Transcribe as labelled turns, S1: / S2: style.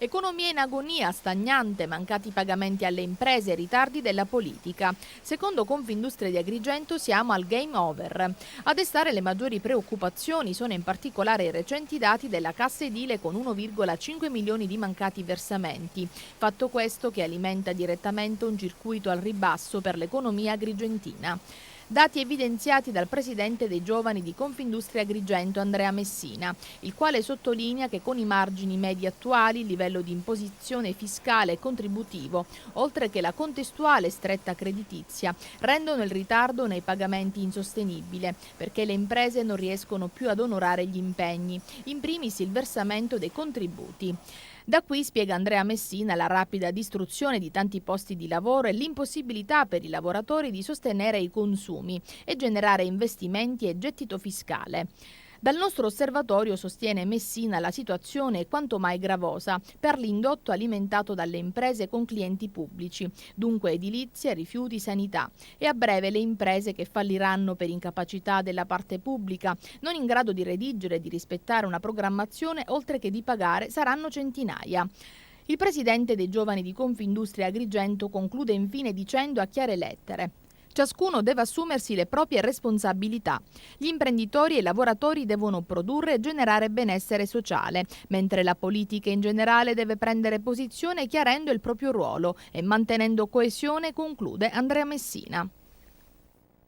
S1: Economia in agonia, stagnante, mancati pagamenti alle imprese, ritardi della politica. Secondo Confindustria di Agrigento siamo al game over. A destare le maggiori preoccupazioni sono in particolare i recenti dati della Cassa Edile con 1,5 milioni di mancati versamenti. Fatto questo che alimenta direttamente un circuito al ribasso per l'economia agrigentina. Dati evidenziati dal presidente dei giovani di Confindustria Agrigento, Andrea Messina, il quale sottolinea che con i margini medi attuali, il livello di imposizione fiscale e contributivo, oltre che la contestuale stretta creditizia, rendono il ritardo nei pagamenti insostenibile, perché le imprese non riescono più ad onorare gli impegni, in primis il versamento dei contributi. Da qui, spiega Andrea Messina, la rapida distruzione di tanti posti di lavoro e l'impossibilità per i lavoratori di sostenere i consumi e generare investimenti e gettito fiscale. Dal nostro osservatorio, sostiene Messina, la situazione è quanto mai gravosa per l'indotto alimentato dalle imprese con clienti pubblici, dunque edilizia, rifiuti, sanità, e a breve le imprese che falliranno per incapacità della parte pubblica, non in grado di redigere e di rispettare una programmazione, oltre che di pagare, saranno centinaia. Il presidente dei giovani di Confindustria Agrigento conclude infine dicendo a chiare lettere: ciascuno deve assumersi le proprie responsabilità. Gli imprenditori e i lavoratori devono produrre e generare benessere sociale, mentre la politica in generale deve prendere posizione chiarendo il proprio ruolo e mantenendo coesione, conclude Andrea Messina.